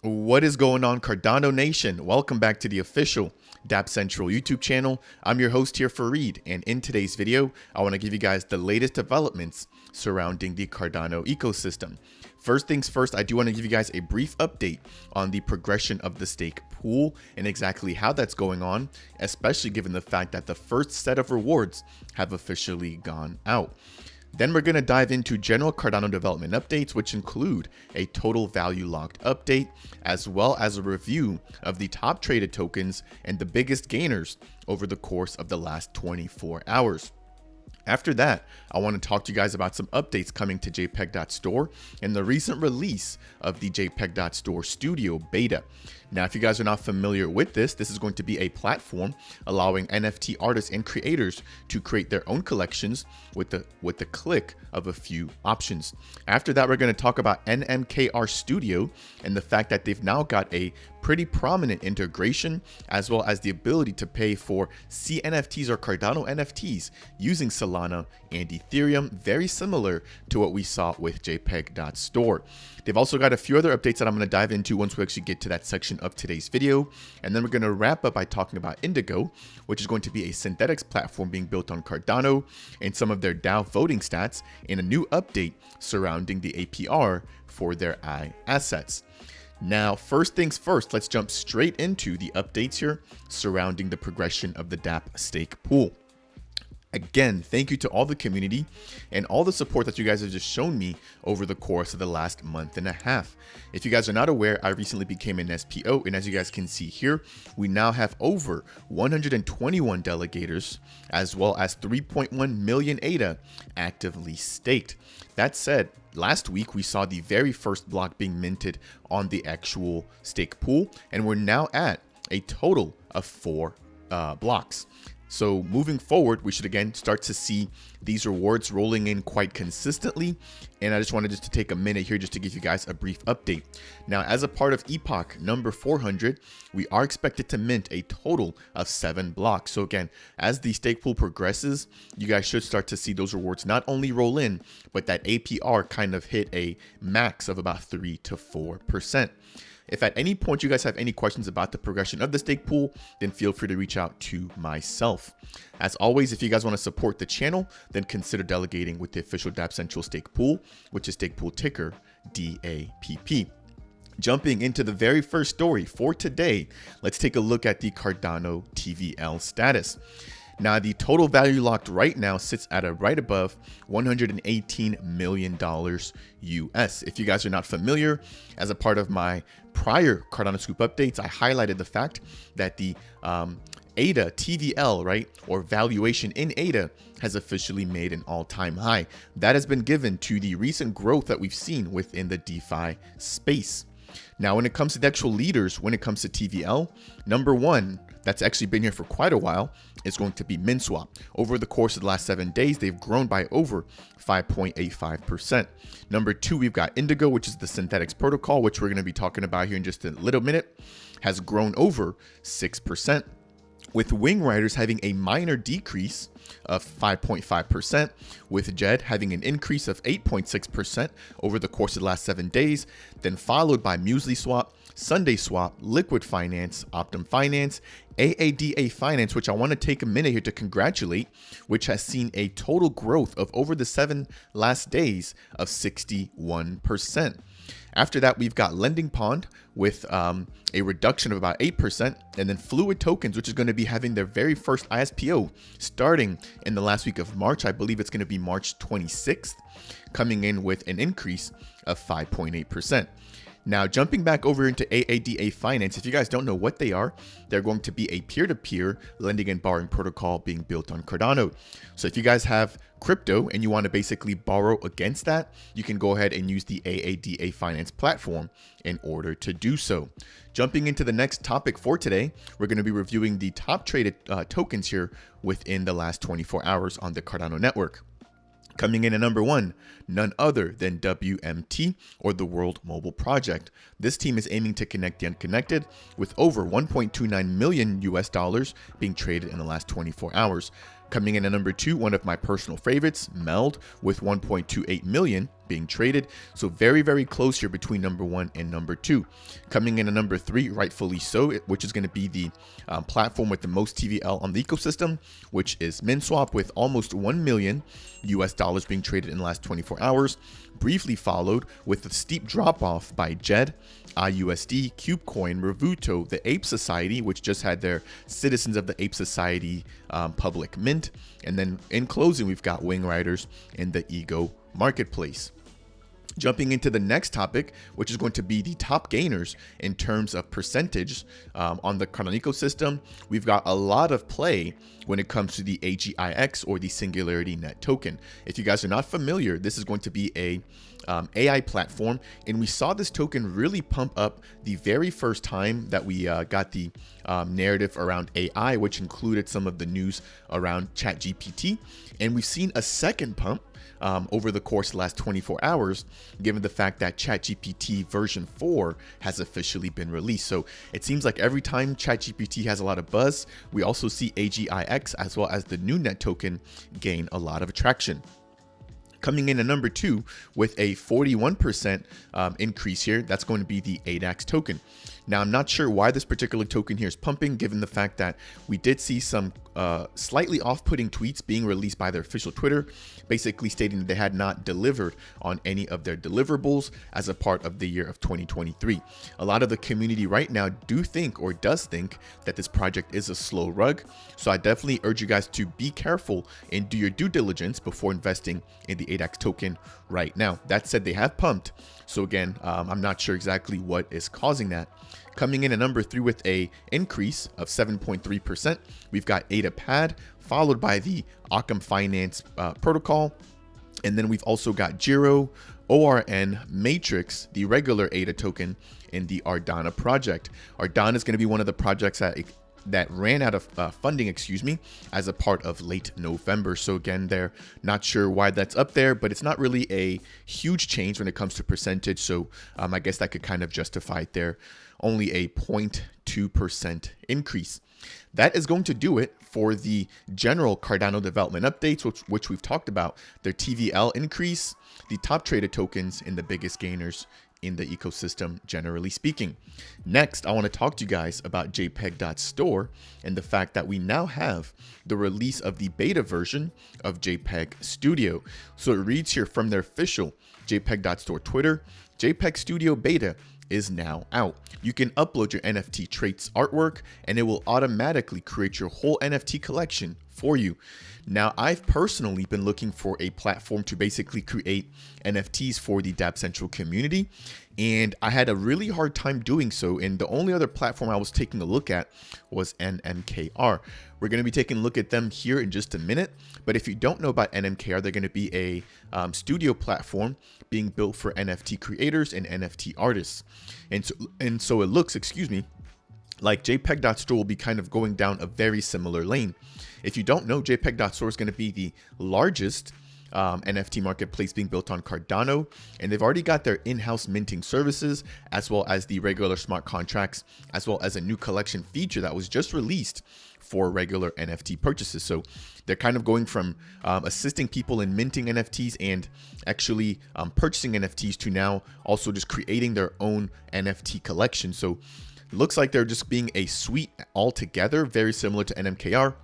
What is going on, Cardano Nation? Welcome back to the official Dapp Central YouTube channel. I'm your host here, Fareed, and in today's video, I want to give you guys the latest developments surrounding the Cardano ecosystem. First things first, I do want to give you guys a brief update on the progression of the stake pool and exactly how that's going on, especially given the fact that the first set of rewards have officially gone out. Then we're going to dive into general Cardano development updates, which include a total value locked update, as well as a review of the top traded tokens and the biggest gainers over the course of the last 24 hours. After that, I want to talk to you guys about some updates coming to JPG.store and the recent release of the JPG.store Studio Beta. Now, if you guys are not familiar with this is going to be a platform allowing NFT artists and creators to create their own collections with the click of a few options. After that, we're going to talk about NMKR Studio and the fact that they've now got a pretty prominent integration, as well as the ability to pay for CNFTs or Cardano NFTs using Solana and Ethereum, very similar to what we saw with JPG.store. They've also got a few other updates that I'm going to dive into once we actually get to that section of today's video. And then we're going to wrap up by talking about Indigo, which is going to be a synthetics platform being built on Cardano, and some of their DAO voting stats, and a new update surrounding the APR for their I assets. Now, first things first, let's jump straight into the updates here surrounding the progression of the Dapp stake pool. Again, thank you to all the community and all the support that you guys have just shown me over the course of the last month and a half. If you guys are not aware, I recently became an SPO, and as you guys can see here, we now have over 121 delegators, as well as 3.1 million ADA actively staked. That said, last week we saw the very first block being minted on the actual stake pool, and we're now at a total of 4 blocks. So moving forward, we should again start to see these rewards rolling in quite consistently. And I just wanted to take a minute here just to give you guys a brief update. Now, as a part of epoch number 400, we are expected to mint a total of 7 blocks. So again, as the stake pool progresses, you guys should start to see those rewards not only roll in, but that APR kind of hit a max of about 3 to 4%. If at any point you guys have any questions about the progression of the stake pool, then feel free to reach out to myself. As always, if you guys want to support the channel, then consider delegating with the official Dapp Central stake pool, which is Stakepool ticker DAPP. Jumping into the very first story for today, let's take a look at the Cardano TVL status. Now, the total value locked right now sits at right above $118 million US. If you guys are not familiar, as a part of my prior Cardano Scoop updates, I highlighted the fact that the ADA TVL, right, or valuation in ADA, has officially made an all-time high. That has been given to the recent growth that we've seen within the DeFi space. Now, when it comes to the actual leaders, when it comes to TVL, number one, that's actually been here for quite a while, is going to be MinSwap. Over the course of the last 7 days, they've grown by over 5.85%. Number 2, we've got Indigo, which is the synthetics protocol, which we're going to be talking about here in just a little minute, has grown over 6%. With Wing Riders having a minor decrease of 5.5%, with Jed having an increase of 8.6% over the course of the last 7 days, then followed by Muesli Swap, Sunday Swap, Liquid Finance, Optum Finance, AADA Finance, which I want to take a minute here to congratulate, which has seen a total growth of over the 7 last days of 61%. After that, we've got Lending Pond with a reduction of about 8%, and then Fluid Tokens, which is going to be having their very first ISPO starting in the last week of March. I believe it's going to be March 26th, coming in with an increase of 5.8%. Now, jumping back over into AADA Finance, if you guys don't know what they are, they're going to be a peer-to-peer lending and borrowing protocol being built on Cardano. So if you guys have crypto and you want to basically borrow against that, you can go ahead and use the AADA Finance platform in order to do so. Jumping into the next topic for today, we're going to be reviewing the top traded tokens here within the last 24 hours on the Cardano network. Coming in at number 1, none other than WMT, or the World Mobile Project. This team is aiming to connect the unconnected, with over 1.29 million US dollars being traded in the last 24 hours. Coming in at number 2, one of my personal favorites, Meld, with 1.28 million being traded. So very, very close here between number 1 and number 2. Coming in at number 3, rightfully so, which is going to be the platform with the most TVL on the ecosystem, which is MinSwap, with almost $1 million US being traded in the last 24 hours. Briefly followed with a steep drop off by JED, IUSD, KubeCoin, Revuto, the Ape Society, which just had their Citizens of the Ape Society public mint. And then in closing, we've got Wing Riders in the Ego marketplace. Jumping into the next topic, which is going to be the top gainers in terms of percentage on the Cardano ecosystem, we've got a lot of play when it comes to the AGIX, or the Singularity Net token. If you guys are not familiar, this is going to be a AI platform, and we saw this token really pump up the very first time that we got the narrative around AI, which included some of the news around ChatGPT, and we've seen a second pump over the course of the last 24 hours, given the fact that ChatGPT version 4 has officially been released. So it seems like every time ChatGPT has a lot of buzz, we also see AGIX as well as the new net token gain a lot of traction. Coming in at number 2 with a 41% increase here, that's going to be the ADAX token. Now, I'm not sure why this particular token here is pumping, given the fact that we did see some slightly off-putting tweets being released by their official Twitter, basically stating that they had not delivered on any of their deliverables as a part of the year of 2023. A lot of the community right now does think that this project is a slow rug. So I definitely urge you guys to be careful and do your due diligence before investing in the ADAX token right now. That said, they have pumped. So again, I'm not sure exactly what is causing that. Coming in at number 3 with a increase of 7.3%, we've got ADA Pad, followed by the Occam Finance protocol. And then we've also got Giro, ORN, Matrix, the regular ADA token, and the Ardana project. Ardana is going to be one of the projects that ran out of funding, as a part of late November. So again, they're not sure why that's up there, but it's not really a huge change when it comes to percentage. So I guess that could kind of justify it there. Only a 0.2% increase. That is going to do it for the general Cardano development updates, which we've talked about, their TVL increase, the top traded tokens, and the biggest gainers in the ecosystem, generally speaking. Next, I want to talk to you guys about JPG.store and the fact that we now have the release of the beta version of JPEG Studio. So it reads here from their official JPG.store Twitter, JPEG Studio beta is now out. You can upload your NFT traits artwork and it will automatically create your whole NFT collection for you. Now, I've personally been looking for a platform to basically create NFTs for the Dapp Central community, and I had a really hard time doing so. And the only other platform I was taking a look at was NMKR. We're going to be taking a look at them here in just a minute. But if you don't know about NMKR, they're going to be a studio platform being built for NFT creators and NFT artists. And so it looks, like JPG.store will be kind of going down a very similar lane. If you don't know, JPG.store is going to be the largest NFT marketplace being built on Cardano, and they've already got their in-house minting services, as well as the regular smart contracts, as well as a new collection feature that was just released for regular NFT purchases. So they're kind of going from assisting people in minting NFTs and actually purchasing NFTs to now also just creating their own NFT collection. So it looks like they're just being a suite altogether, very similar to NMKR.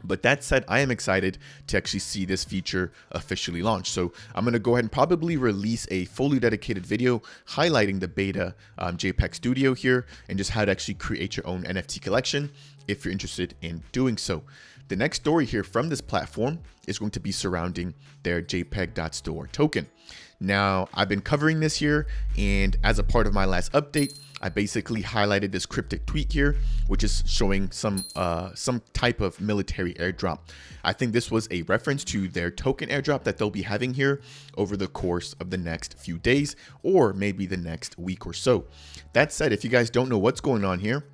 But that said, I am excited to actually see this feature officially launch. So I'm going to go ahead and probably release a fully dedicated video highlighting the beta JPEG Studio here and just how to actually create your own NFT collection if you're interested in doing so. The next story here from this platform is going to be surrounding their JPG.store token. Now, I've been covering this here, and as a part of my last update, I basically highlighted this cryptic tweet here, which is showing some type of military airdrop. I think this was a reference to their token airdrop that they'll be having here over the course of the next few days, or maybe the next week or so. That said, if you guys don't know what's going on here,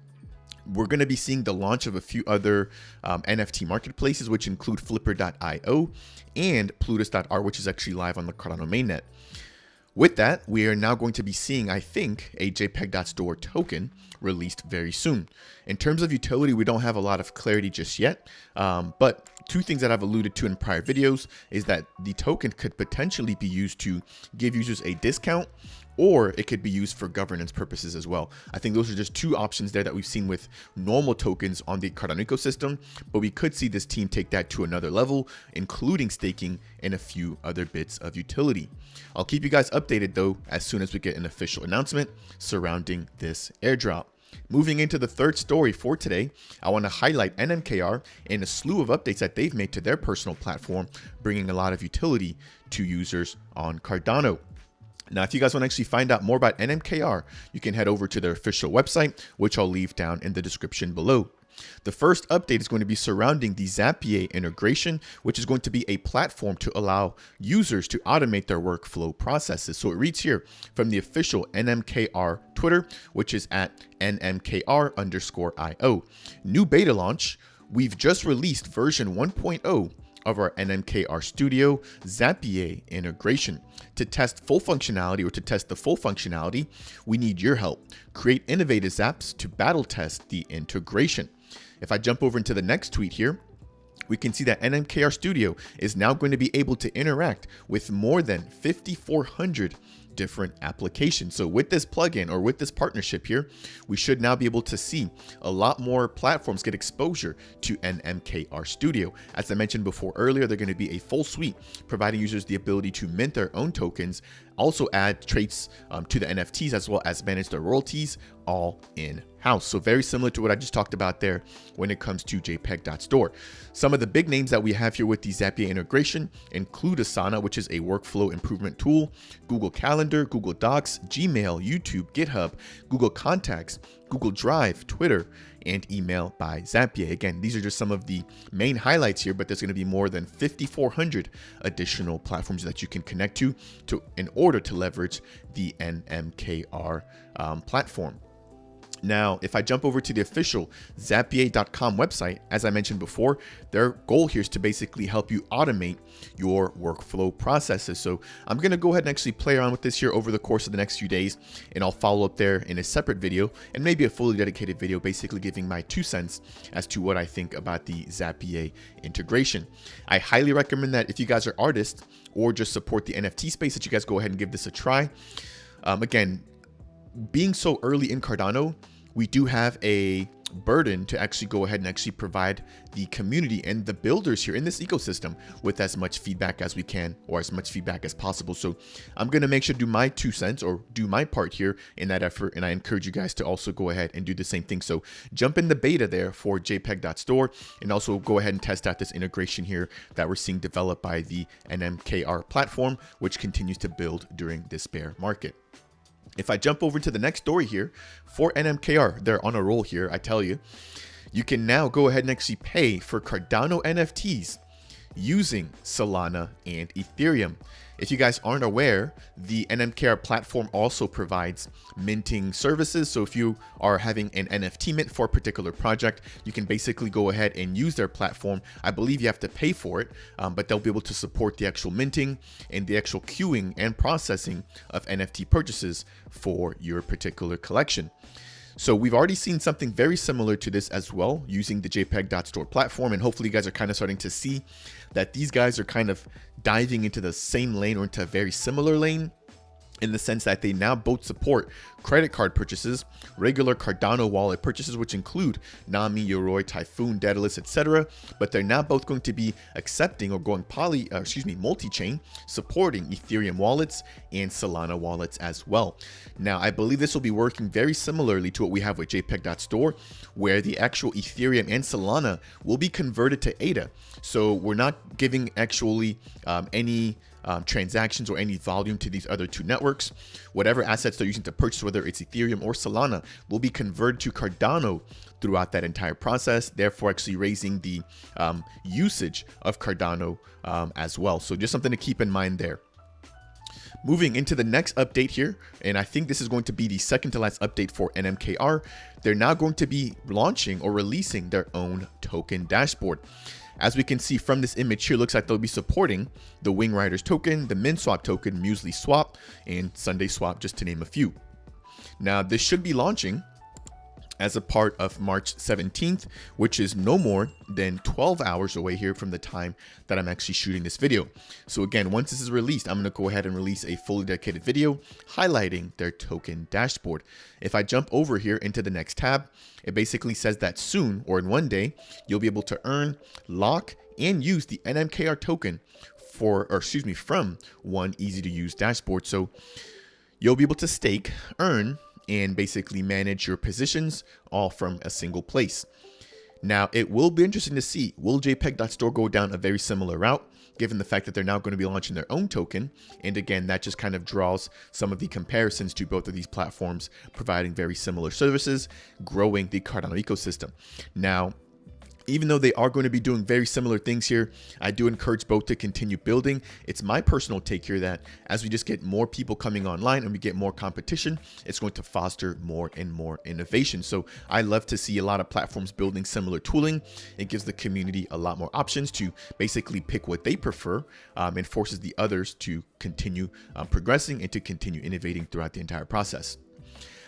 we're going to be seeing the launch of a few other NFT marketplaces, which include Flipper.io and Plutus.art, which is actually live on the Cardano mainnet. With that, we are now going to be seeing, I think, a JPG.store token released very soon. In terms of utility, we don't have a lot of clarity just yet, but two things that I've alluded to in prior videos is that the token could potentially be used to give users a discount, or it could be used for governance purposes as well. I think those are just two options there that we've seen with normal tokens on the Cardano ecosystem, but we could see this team take that to another level, including staking and a few other bits of utility. I'll keep you guys updated though as soon as we get an official announcement surrounding this airdrop. Moving into the third story for today, I want to highlight NMKR and a slew of updates that they've made to their personal platform, bringing a lot of utility to users on Cardano. Now, if you guys want to actually find out more about NMKR, you can head over to their official website, which I'll leave down in the description below. The first update is going to be surrounding the Zapier integration, which is going to be a platform to allow users to automate their workflow processes. So it reads here from the official NMKR Twitter, which is at NMKR_IO. New beta launch. We've just released version 1.0 of our NMKR Studio Zapier integration. To test full functionality, or to test the full functionality, we need your help. Create innovative apps to battle test the integration. If I jump over into the next tweet here, we can see that NMKR Studio is now going to be able to interact with more than 5,400 different applications. So with this plugin, or with this partnership here, we should now be able to see a lot more platforms get exposure to NMKR Studio. As I mentioned before earlier, they're going to be a full suite, providing users the ability to mint their own tokens, also add traits to the NFTs, as well as manage their royalties, all in-house. So very similar to what I just talked about there when it comes to JPG.store. Some of the big names that we have here with the Zapier integration include Asana, which is a workflow improvement tool, Google Calendar, Google Docs, Gmail, YouTube, GitHub, Google Contacts, Google Drive, Twitter, and Email by Zapier. Again, these are just some of the main highlights here, but there's going to be more than 5,400 additional platforms that you can connect to in order to leverage the NMKR platform. Now, if I jump over to the official Zapier.com website, as I mentioned before, their goal here is to basically help you automate your workflow processes. So I'm going to go ahead and actually play around with this here over the course of the next few days, and I'll follow up there in a separate video and maybe a fully dedicated video, basically giving my 2 cents as to what I think about the Zapier integration. I highly recommend that if you guys are artists or just support the NFT space, that you guys go ahead and give this a try. Again, being so early in Cardano, we do have a burden to actually go ahead and actually provide the community and the builders here in this ecosystem with as much feedback as we can, or as much feedback as possible. So I'm going to make sure to do my 2 cents, or do my part here in that effort. And I encourage you guys to also go ahead and do the same thing. So jump in the beta there for JPG.store, and also go ahead and test out this integration here that we're seeing developed by the NMKR platform, which continues to build during this bear market. If I jump over to the next story here for NMKR, they're on a roll here, I tell you. You can now go ahead and actually pay for Cardano NFTs using Solana and Ethereum. If you guys aren't aware, the NMKR platform also provides minting services. So if you are having an NFT mint for a particular project, you can basically go ahead and use their platform. I believe you have to pay for it, but they'll be able to support the actual minting and the actual queuing and processing of NFT purchases for your particular collection. So we've already seen something very similar to this as well using the JPG.store platform, and hopefully you guys are kind of starting to see that these guys are kind of diving into the same lane, or into a very similar lane, in the sense that they now both support credit card purchases, regular Cardano wallet purchases, which include Nami, Yoroi, Typhoon, Daedalus, etc. But they're now both going to be accepting or going multi-chain, supporting Ethereum wallets and Solana wallets as well. Now, I believe this will be working very similarly to what we have with JPG.store, where the actual Ethereum and Solana will be converted to ADA. So we're not giving actually any transactions or any volume to these other two networks. Whatever assets they're using to purchase, whether it's Ethereum or Solana, will be converted to Cardano throughout that entire process, therefore actually raising the usage of Cardano as well. So just something to keep in mind there. Moving into the next update here, and I think this is going to be the second to last update for NMKR. They're now going to be launching or releasing their own token dashboard. As we can see from this image here, looks like they'll be supporting the Wing Riders token, the MinSwap token, Muesli Swap, and Sunday Swap, just to name a few. Now, this should be launching as a part of March 17th, which is no more than 12 hours away here from the time that I'm actually shooting this video. So again, once this is released, I'm going to go ahead and release a fully dedicated video highlighting their token dashboard. If I jump over here into the next tab, it basically says that soon, or in one day, you'll be able to earn, lock, and use the NMKR token from one easy to use dashboard. So you'll be able to stake, earn, and basically manage your positions all from a single place. Now, it will be interesting to see, will JPG.store go down a very similar route, given the fact that they're now going to be launching their own token? And again, that just kind of draws some of the comparisons to both of these platforms, providing very similar services, growing the Cardano ecosystem. Now, even though they are going to be doing very similar things here, I do encourage both to continue building. It's my personal take here that as we just get more people coming online and we get more competition, it's going to foster more and more innovation. So I love to see a lot of platforms building similar tooling. It gives the community a lot more options to basically pick what they prefer, and forces the others to continue progressing and to continue innovating throughout the entire process.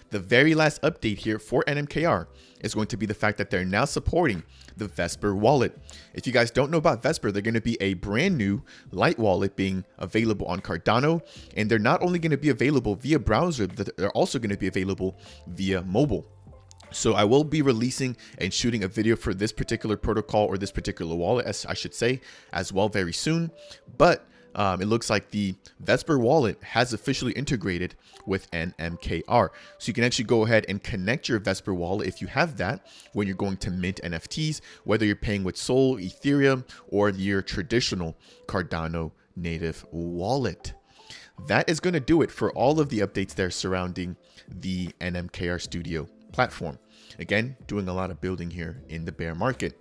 The very last update here for NMKR is going to be the fact that they're now supporting the Vesper wallet. If you guys don't know about Vesper, they're going to be a brand new light wallet being available on Cardano. And they're not only going to be available via browser, but they're also going to be available via mobile. So I will be releasing and shooting a video for this particular protocol, or this particular wallet, as I should say, as well very soon. But it looks like the Vesper wallet has officially integrated with NMKR. So you can actually go ahead and connect your Vesper wallet if you have that when you're going to mint NFTs, whether you're paying with Sol, Ethereum, or your traditional Cardano native wallet. That is going to do it for all of the updates there surrounding the NMKR Studio platform. Again, doing a lot of building here in the bear market.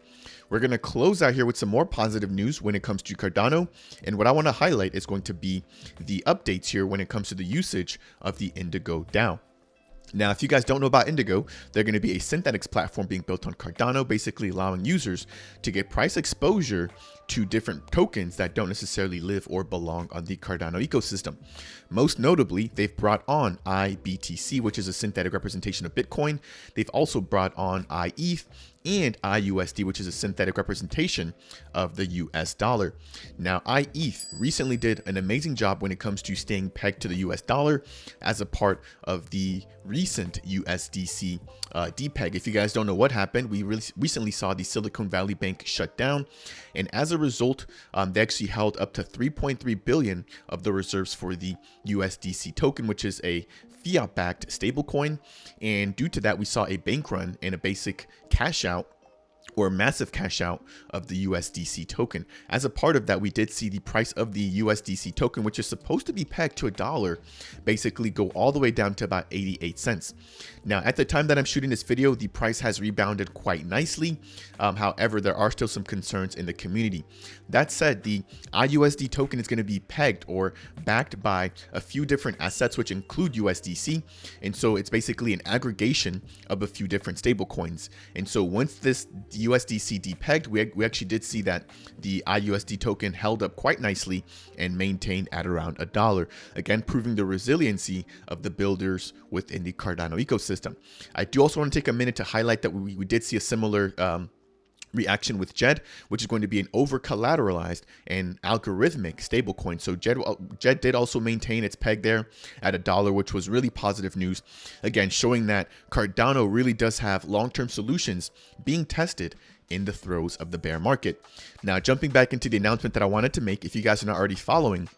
We're going to close out here with some more positive news when it comes to Cardano. And what I want to highlight is going to be the updates here when it comes to the usage of the Indigo DAO. Now, if you guys don't know about Indigo, they're going to be a synthetics platform being built on Cardano, basically allowing users to get price exposure to different tokens that don't necessarily live or belong on the Cardano ecosystem. Most notably, they've brought on iBTC, which is a synthetic representation of Bitcoin. They've also brought on iETH and iUSD, which is a synthetic representation of the US dollar. Now, iETH recently did an amazing job when it comes to staying pegged to the US dollar as a part of the recent USDC depeg. If you guys don't know what happened, we recently saw the Silicon Valley Bank shut down, and as a result, they actually held up to 3.3 billion of the reserves for the USDC token, which is a fiat-backed stablecoin. And due to that, we saw a bank run and a basic cash out, or massive cash out of the USDC token. As a part of that, we did see the price of the USDC token, which is supposed to be pegged to $1, basically go all the way down to about 88 cents. Now, at the time that I'm shooting this video, the price has rebounded quite nicely. However, there are still some concerns in the community. That said, the iUSD token is going to be pegged or backed by a few different assets, which include USDC. And so it's basically an aggregation of a few different stable coins. And so once this USDC depegged, we actually did see that the iUSD token held up quite nicely and maintained at around $1, again proving the resiliency of the builders within the Cardano ecosystem. I do also want to take a minute to highlight that we did see a similar reaction with JED, which is going to be an over-collateralized and algorithmic stablecoin. So JED did also maintain its peg there at $1, which was really positive news. Again, showing that Cardano really does have long-term solutions being tested in the throes of the bear market. Now, jumping back into the announcement that I wanted to make, if you guys are not already following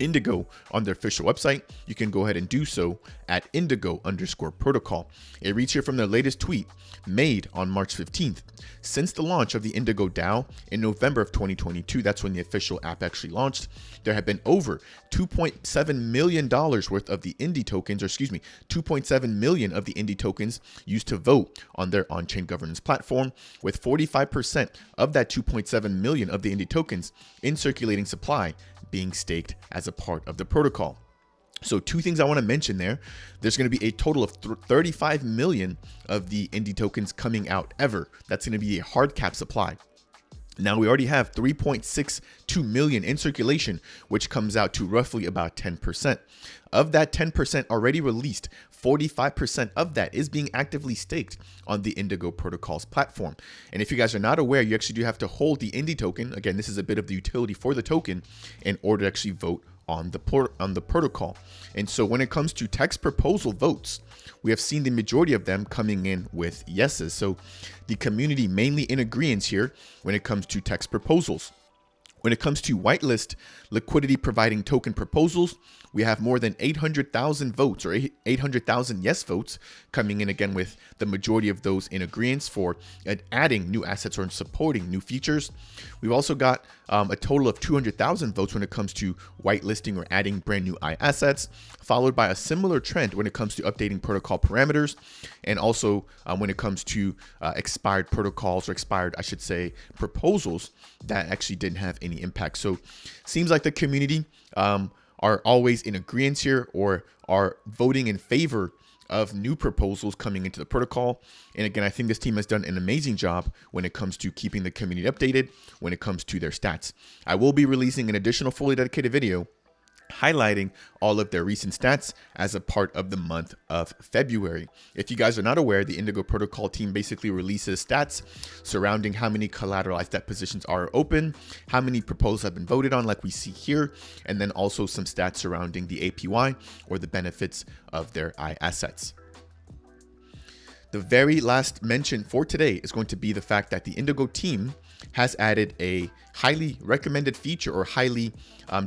Indigo on their official website, you can go ahead and do so at Indigo_protocol. It reads here from their latest tweet made on March 15th. Since the launch of the Indigo DAO in November of 2022, that's when the official app actually launched, there have been over $2.7 million worth of the Indy tokens, or excuse me, 2.7 million of the Indy tokens used to vote on their on-chain governance platform, with 45% of that 2.7 million of the Indy tokens in circulating supply being staked as a part of the protocol. So two things I want to mention there. There's going to be a total of 35 million of the Indy tokens coming out ever. That's going to be a hard cap supply. Now we already have 3.62 million in circulation, which comes out to roughly about 10%. Of that 10% already released, 45% of that is being actively staked on the Indigo protocol's platform. And if you guys are not aware, you actually do have to hold the Indy token. Again, this is a bit of the utility for the token in order to actually vote on the protocol. And so when it comes to text proposal votes, we have seen the majority of them coming in with yeses. So the community mainly in agreement here when it comes to text proposals. When it comes to whitelist liquidity providing token proposals, we have more than 800,000 votes, or 800,000 yes votes coming in, again with the majority of those in agreement for adding new assets or supporting new features. We've also got a total of 200,000 votes when it comes to whitelisting or adding brand new assets, followed by a similar trend when it comes to updating protocol parameters, and also when it comes to expired protocols, or expired, I should say, proposals that actually didn't have any impact. So seems like the community are always in agreement here, or are voting in favor of new proposals coming into the protocol. And again, I think this team has done an amazing job when it comes to keeping the community updated when it comes to their stats. I will be releasing an additional fully dedicated video highlighting all of their recent stats as a part of the month of February. If you guys are not aware, the Indigo protocol team basically releases stats surrounding how many collateralized debt positions are open, how many proposals have been voted on, like we see here, and then also some stats surrounding the APY, or the benefits of their assets. The very last mention for today is going to be the fact that the Indigo team has added a highly recommended feature, or highly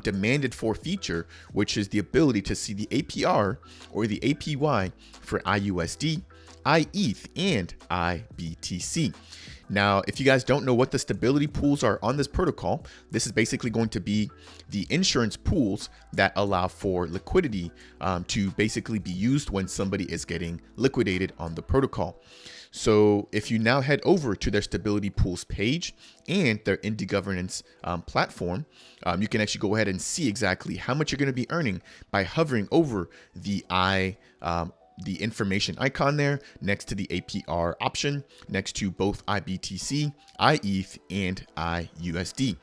demanded for feature, which is the ability to see the APR or the APY for IUSD, IETH, and IBTC. Now, if you guys don't know what the stability pools are on this protocol, this is basically going to be the insurance pools that allow for liquidity to basically be used when somebody is getting liquidated on the protocol. So if you now head over to their stability pools page and their Indy governance platform, you can actually go ahead and see exactly how much you're going to be earning by hovering over the information icon there next to the APR option, next to both IBTC, IETH, and IUSD.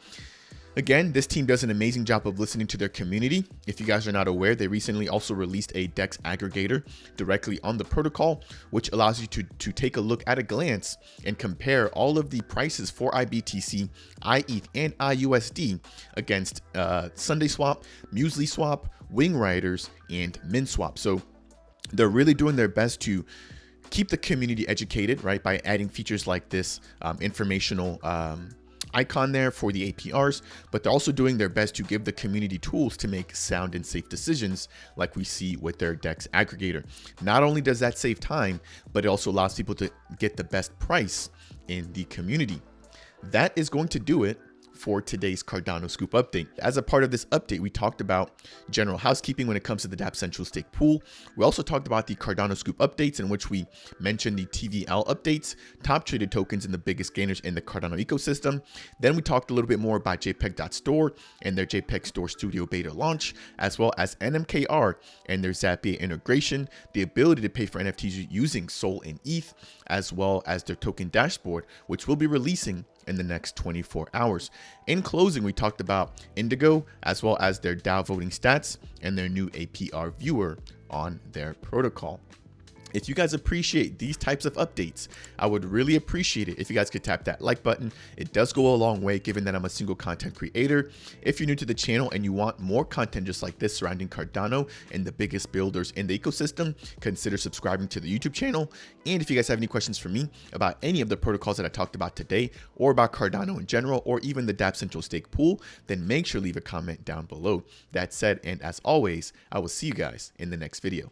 Again, this team does an amazing job of listening to their community. If you guys are not aware, they recently also released a DEX aggregator directly on the protocol, which allows you to take a look at a glance and compare all of the prices for IBTC, IETH, and IUSD against Sunday Swap, Muesli Swap, Wing Riders, and MinSwap. So they're really doing their best to keep the community educated, right, by adding features like this informational icon there for the APRs, but they're also doing their best to give the community tools to make sound and safe decisions, like we see with their DEX aggregator. Not only does that save time, but it also allows people to get the best price in the community. That is going to do it for today's Cardano Scoop update. As a part of this update, we talked about general housekeeping when it comes to the Dapp Central Stake Pool. We also talked about the Cardano Scoop updates, in which we mentioned the TVL updates, top traded tokens, and the biggest gainers in the Cardano ecosystem. Then we talked a little bit more about JPG.store and their JPG.store Studio beta launch, as well as NMKR and their Zapier integration, the ability to pay for NFTs using Sol and ETH, as well as their token dashboard, which we'll be releasing in the next 24 hours. In closing, we talked about Indigo, as well as their DAO voting stats and their new APR viewer on their protocol. If you guys appreciate these types of updates, I would really appreciate it if you guys could tap that like button. It does go a long way, given that I'm a single content creator. If you're new to the channel and you want more content just like this surrounding Cardano and the biggest builders in the ecosystem, consider subscribing to the YouTube channel. And if you guys have any questions for me about any of the protocols that I talked about today, or about Cardano in general, or even the Dapp Central Stake Pool, then make sure to leave a comment down below. That said, and as always, I will see you guys in the next video.